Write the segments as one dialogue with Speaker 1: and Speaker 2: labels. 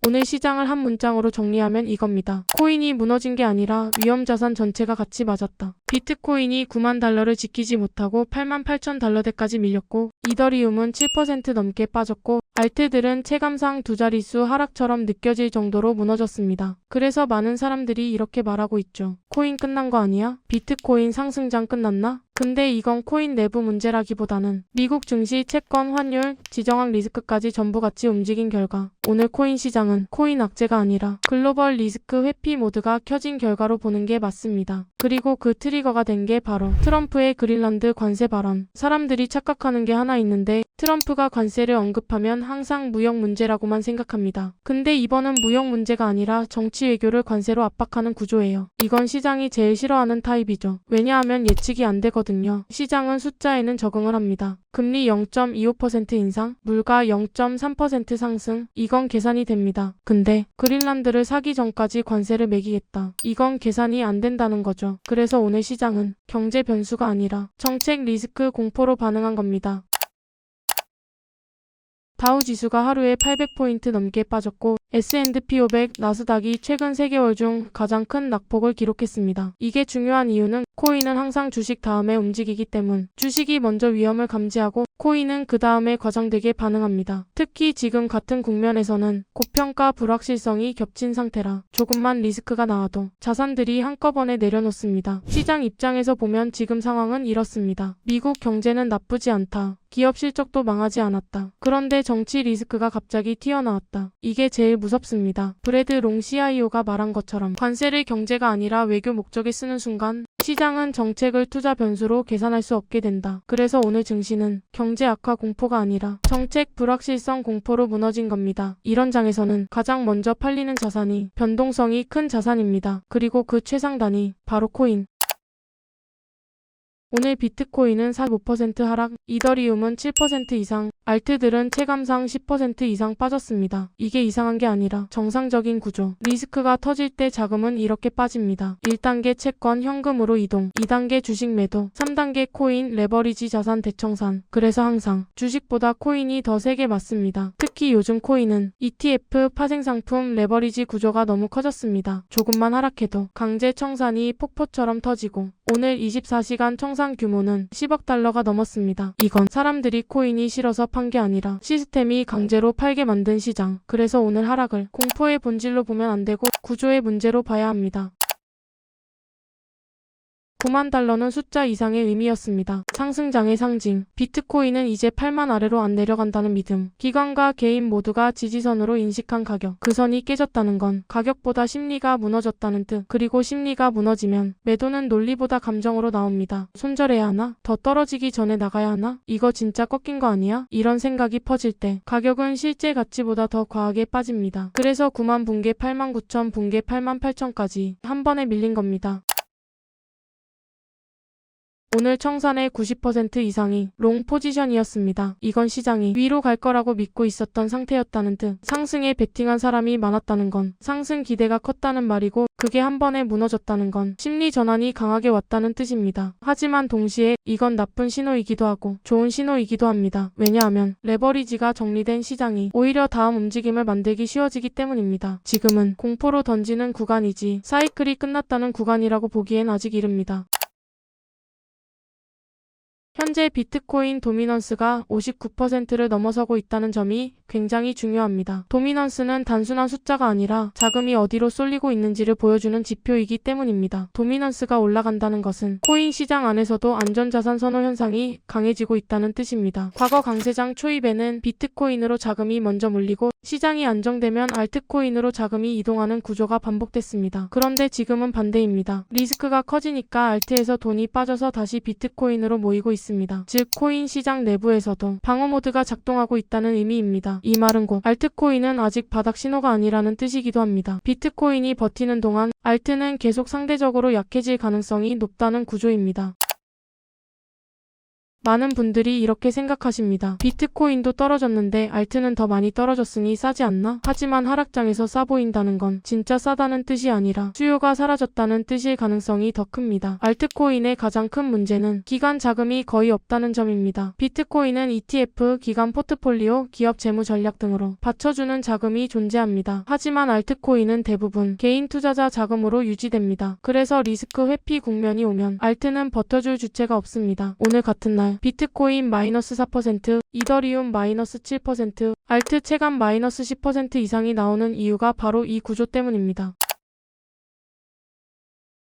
Speaker 1: 오늘 시장을 한 문장으로 정리하면 이겁니다. 코인이 무너진 게 아니라 위험자산 전체가 같이 맞았다. 비트코인이 9만 달러를 지키지 못하고 8만 8천 달러대까지 밀렸고 이더리움은 7% 넘게 빠졌고 알트들은 체감상 두 자릿수 하락처럼 느껴질 정도로 무너졌습니다. 그래서 많은 사람들이 이렇게 말하고 있죠. 코인 끝난 거 아니야? 비트코인 상승장 끝났나? 근데 이건 코인 내부 문제라기보다는 미국 증시, 채권, 환율, 지정학 리스크까지 전부 같이 움직인 결과 오늘 코인 시장은 코인 악재가 아니라 글로벌 리스크 회피 모드가 켜진 결과로 보는 게 맞습니다. 그리고 그 트리거가 된 게 바로 트럼프의 그린란드 관세 발언. 사람들이 착각하는 게 하나 있는데 트럼프가 관세를 언급하면 항상 무역 문제라고만 생각합니다. 근데 이번은 무역 문제가 아니라 정치 외교를 관세로 압박하는 구조예요. 이건 시장이 제일 싫어하는 타입이죠. 왜냐하면 예측이 안 되거든요. 시장은 숫자에는 적응을 합니다. 금리 0.25% 인상, 물가 0.3% 상승, 이건 계산이 됩니다. 근데 그린란드를 사기 전까지 관세를 매기겠다. 이건 계산이 안 된다는 거죠. 그래서 오늘 시장은 경제 변수가 아니라 정책 리스크 공포로 반응한 겁니다. 다우 지수가 하루에 800포인트 넘게 빠졌고 S&P 500, 나스닥이 최근 3개월 중 가장 큰 낙폭을 기록했습니다. 이게 중요한 이유는 코인은 항상 주식 다음에 움직이기 때문 주식이 먼저 위험을 감지하고 코인은 그 다음에 과장되게 반응합니다. 특히 지금 같은 국면에서는 고평가 불확실성이 겹친 상태라 조금만 리스크가 나와도 자산들이 한꺼번에 내려놓습니다. 시장 입장에서 보면 지금 상황은 이렇습니다. 미국 경제는 나쁘지 않다. 기업 실적도 망하지 않았다. 그런데 정치 리스크가 갑자기 튀어나왔다. 이게 제일 무섭습니다. 브래드 롱 CIO가 말한 것처럼 관세를 경제가 아니라 외교 목적에 쓰는 순간 시장은 정책을 투자 변수로 계산할 수 없게 된다. 그래서 오늘 증시는 경제 악화 공포가 아니라 정책 불확실성 공포로 무너진 겁니다. 이런 장에서는 가장 먼저 팔리는 자산이 변동성이 큰 자산입니다. 그리고 그 최상단이 바로 코인. 오늘 비트코인은 45% 하락, 이더리움은 7% 이상, 알트들은 체감상 10% 이상 빠졌습니다. 이게 이상한 게 아니라 정상적인 구조. 리스크가 터질 때 자금은 이렇게 빠집니다. 1단계 채권 현금으로 이동, 2단계 주식 매도, 3단계 코인 레버리지 자산 대청산. 그래서 항상 주식보다 코인이 더 세게 맞습니다. 특히 요즘 코인은 ETF, 파생상품, 레버리지 구조가 너무 커졌습니다. 조금만 하락해도 강제 청산이 폭포처럼 터지고 오늘 24시간 청산 규모는 10억 달러가 넘었습니다. 이건 사람들이 코인이 싫어서 판 게 아니라 시스템이 강제로 팔게 만든 시장. 그래서 오늘 하락을 공포의 본질로 보면 안 되고 구조의 문제로 봐야 합니다. 9만 달러는 숫자 이상의 의미였습니다. 상승장의 상징. 비트코인은 이제 8만 아래로 안 내려간다는 믿음. 기관과 개인 모두가 지지선으로 인식한 가격. 그 선이 깨졌다는 건 가격보다 심리가 무너졌다는 뜻. 그리고 심리가 무너지면 매도는 논리보다 감정으로 나옵니다. 손절해야 하나? 더 떨어지기 전에 나가야 하나? 이거 진짜 꺾인 거 아니야? 이런 생각이 퍼질 때 가격은 실제 가치보다 더 과하게 빠집니다. 그래서 9만 붕괴 8만 9천 붕괴 8만 8천까지 한 번에 밀린 겁니다. 오늘 청산의 90% 이상이 롱 포지션이었습니다. 이건 시장이 위로 갈 거라고 믿고 있었던 상태였다는 뜻. 상승에 베팅한 사람이 많았다는 건 상승 기대가 컸다는 말이고 그게 한 번에 무너졌다는 건 심리 전환이 강하게 왔다는 뜻입니다. 하지만 동시에 이건 나쁜 신호이기도 하고 좋은 신호이기도 합니다. 왜냐하면 레버리지가 정리된 시장이 오히려 다음 움직임을 만들기 쉬워지기 때문입니다. 지금은 공포로 던지는 구간이지 사이클이 끝났다는 구간이라고 보기엔 아직 이릅니다. 현재 비트코인 도미넌스가 59%를 넘어서고 있다는 점이 굉장히 중요합니다. 도미넌스는 단순한 숫자가 아니라 자금이 어디로 쏠리고 있는지를 보여주는 지표이기 때문입니다. 도미넌스가 올라간다는 것은 코인 시장 안에서도 안전자산 선호 현상이 강해지고 있다는 뜻입니다. 과거 강세장 초입에는 비트코인으로 자금이 먼저 몰리고 시장이 안정되면 알트코인으로 자금이 이동하는 구조가 반복됐습니다. 그런데 지금은 반대입니다. 리스크가 커지니까 알트에서 돈이 빠져서 다시 비트코인으로 모이고 있습니다. 즉 코인 시장 내부에서도 방어 모드가 작동하고 있다는 의미입니다. 이 말은 곧 알트코인은 아직 바닥 신호가 아니라는 뜻이기도 합니다. 비트코인이 버티는 동안 알트는 계속 상대적으로 약해질 가능성이 높다는 구조입니다. 많은 분들이 이렇게 생각하십니다. 비트코인도 떨어졌는데 알트는 더 많이 떨어졌으니 싸지 않나? 하지만 하락장에서 싸 보인다는 건 진짜 싸다는 뜻이 아니라 수요가 사라졌다는 뜻일 가능성이 더 큽니다. 알트코인의 가장 큰 문제는 기간 자금이 거의 없다는 점입니다. 비트코인은 ETF, 기간 포트폴리오, 기업 재무 전략 등으로 받쳐주는 자금이 존재합니다. 하지만 알트코인은 대부분 개인 투자자 자금으로 유지됩니다. 그래서 리스크 회피 국면이 오면 알트는 버텨줄 주체가 없습니다. 오늘 같은 날 비트코인 마이너스 4%, 이더리움 마이너스 7%, 알트 체감 마이너스 10% 이상이 나오는 이유가 바로 이 구조 때문입니다.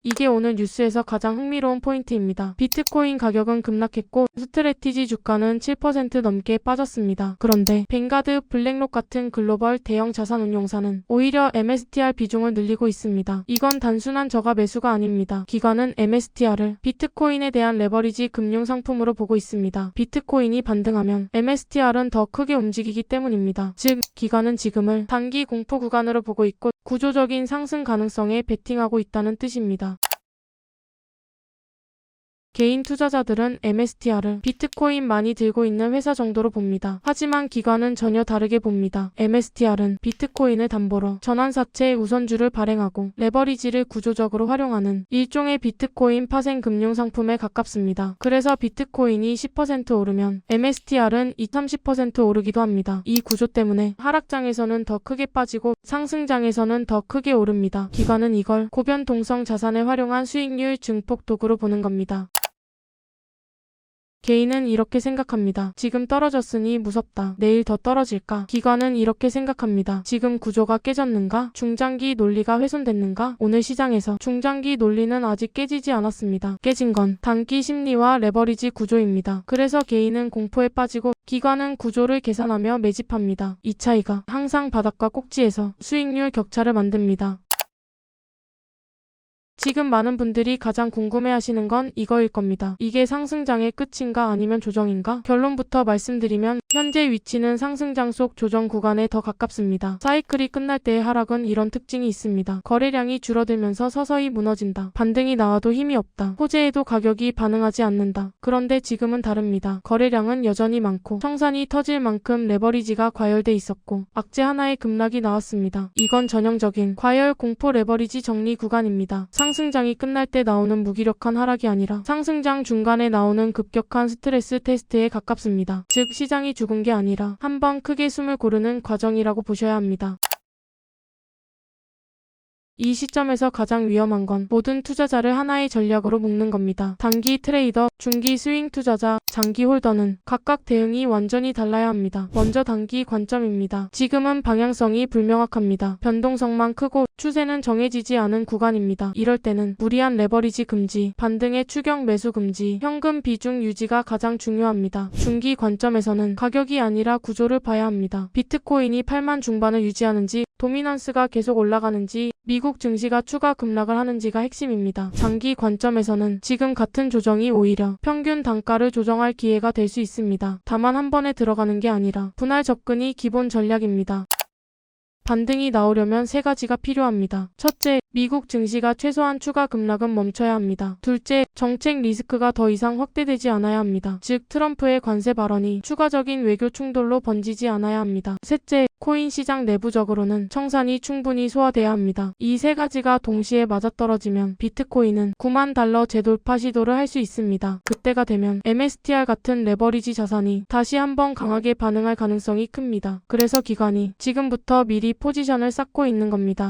Speaker 1: 이게 오늘 뉴스에서 가장 흥미로운 포인트입니다. 비트코인 가격은 급락했고 스트래티지 주가는 7% 넘게 빠졌습니다. 그런데 뱅가드, 블랙록 같은 글로벌 대형 자산운용사는 오히려 MSTR 비중을 늘리고 있습니다. 이건 단순한 저가 매수가 아닙니다. 기관은 MSTR을 비트코인에 대한 레버리지 금융 상품으로 보고 있습니다. 비트코인이 반등하면 MSTR은 더 크게 움직이기 때문입니다. 즉, 기관은 지금을 단기 공포 구간으로 보고 있고 구조적인 상승 가능성에 베팅하고 있다는 뜻입니다. 개인 투자자들은 MSTR을 비트코인 많이 들고 있는 회사 정도로 봅니다. 하지만 기관은 전혀 다르게 봅니다. MSTR은 비트코인을 담보로 전환사채 우선주를 발행하고 레버리지를 구조적으로 활용하는 일종의 비트코인 파생 금융상품에 가깝습니다. 그래서 비트코인이 10% 오르면 MSTR은 20-30% 오르기도 합니다. 이 구조 때문에 하락장에서는 더 크게 빠지고 상승장에서는 더 크게 오릅니다. 기관은 이걸 고변동성 자산을 활용한 수익률 증폭 도구로 보는 겁니다. 개인은 이렇게 생각합니다. 지금 떨어졌으니 무섭다. 내일 더 떨어질까? 기관은 이렇게 생각합니다. 지금 구조가 깨졌는가? 중장기 논리가 훼손됐는가? 오늘 시장에서 중장기 논리는 아직 깨지지 않았습니다. 깨진 건 단기 심리와 레버리지 구조입니다. 그래서 개인은 공포에 빠지고 기관은 구조를 계산하며 매집합니다. 이 차이가 항상 바닥과 꼭지에서 수익률 격차를 만듭니다. 지금 많은 분들이 가장 궁금해하시는 건 이거일 겁니다. 이게 상승장의 끝인가 아니면 조정인가? 결론부터 말씀드리면 현재 위치는 상승장 속 조정 구간에 더 가깝습니다. 사이클이 끝날 때의 하락은 이런 특징이 있습니다. 거래량이 줄어들면서 서서히 무너진다. 반등이 나와도 힘이 없다. 호재에도 가격이 반응하지 않는다. 그런데 지금은 다릅니다. 거래량은 여전히 많고 청산이 터질 만큼 레버리지가 과열돼 있었고 악재 하나의 급락이 나왔습니다. 이건 전형적인 과열 공포 레버리지 정리 구간입니다. 상승장이 끝날 때 나오는 무기력한 하락이 아니라 상승장 중간에 나오는 급격한 스트레스 테스트에 가깝습니다. 즉 시장이 죽은 게 아니라 한번 크게 숨을 고르는 과정이라고 보셔야 합니다. 이 시점에서 가장 위험한 건 모든 투자자를 하나의 전략으로 묶는 겁니다. 단기 트레이더, 중기 스윙 투자자, 장기 홀더는 각각 대응이 완전히 달라야 합니다. 먼저 단기 관점입니다. 지금은 방향성이 불명확합니다. 변동성만 크고 추세는 정해지지 않은 구간입니다. 이럴 때는 무리한 레버리지 금지, 반등의 추격 매수 금지, 현금 비중 유지가 가장 중요합니다. 중기 관점에서는 가격이 아니라 구조를 봐야 합니다. 비트코인이 8만 중반을 유지하는지, 도미넌스가 계속 올라가는지, 미국 증시가 추가 급락을 하는지가 핵심입니다. 장기 관점에서는 지금 같은 조정이 오히려 평균 단가를 조정할 기회가 될 수 있습니다. 다만 한 번에 들어가는 게 아니라 분할 접근이 기본 전략입니다. 반등이 나오려면 세 가지가 필요합니다. 첫째, 미국 증시가 최소한 추가 급락은 멈춰야 합니다. 둘째, 정책 리스크가 더 이상 확대되지 않아야 합니다. 즉 트럼프의 관세 발언이 추가적인 외교 충돌로 번지지 않아야 합니다. 셋째, 코인 시장 내부적으로는 청산이 충분히 소화돼야 합니다. 이 세 가지가 동시에 맞아떨어지면 비트코인은 9만 달러 재돌파 시도를 할 수 있습니다. 그때가 되면 MSTR 같은 레버리지 자산이 다시 한번 강하게 반응할 가능성이 큽니다. 그래서 기관이 지금부터 미리 포지션을 쌓고 있는 겁니다.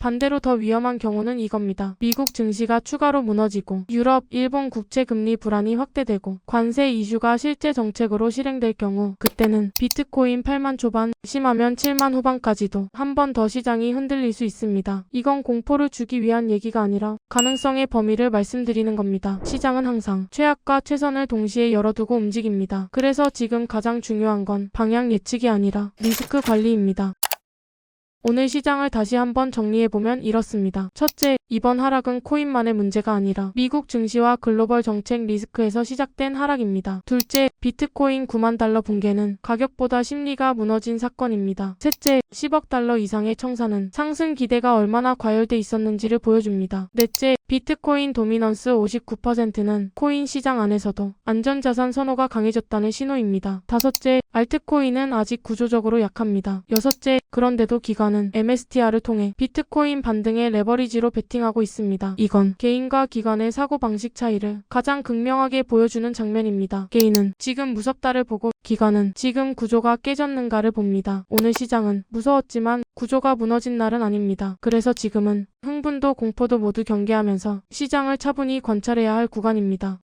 Speaker 1: 반대로 더 위험한 경우는 이겁니다. 미국 증시가 추가로 무너지고 유럽, 일본 국채 금리 불안이 확대되고 관세 이슈가 실제 정책으로 실행될 경우 그때는 비트코인 8만 초반, 심하면 7만 후반까지도 한 번 더 시장이 흔들릴 수 있습니다. 이건 공포를 주기 위한 얘기가 아니라 가능성의 범위를 말씀드리는 겁니다. 시장은 항상 최악과 최선을 동시에 열어두고 움직입니다. 그래서 지금 가장 중요한 건 방향 예측이 아니라 리스크 관리입니다. 오늘 시장을 다시 한번 정리해보면 이렇습니다. 첫째, 이번 하락은 코인만의 문제가 아니라 미국 증시와 글로벌 정책 리스크에서 시작된 하락입니다. 둘째, 비트코인 9만 달러 붕괴는 가격보다 심리가 무너진 사건입니다. 셋째, 10억 달러 이상의 청산은 상승 기대가 얼마나 과열돼 있었는지를 보여줍니다. 넷째, 비트코인 도미넌스 59%는 코인 시장 안에서도 안전자산 선호가 강해졌다는 신호입니다. 다섯째, 알트코인은 아직 구조적으로 약합니다. 여섯째, 그런데도 기관은 MSTR을 통해 비트코인 반등의 레버리지로 베팅하고 있습니다. 이건 개인과 기관의 사고방식 차이를 가장 극명하게 보여주는 장면입니다. 개인은 지금 무섭다를 보고 기관은 지금 구조가 깨졌는가를 봅니다. 오늘 시장은 무서웠지만 구조가 무너진 날은 아닙니다. 그래서 지금은 흥분도 공포도 모두 경계하면서 시장을 차분히 관찰해야 할 구간입니다.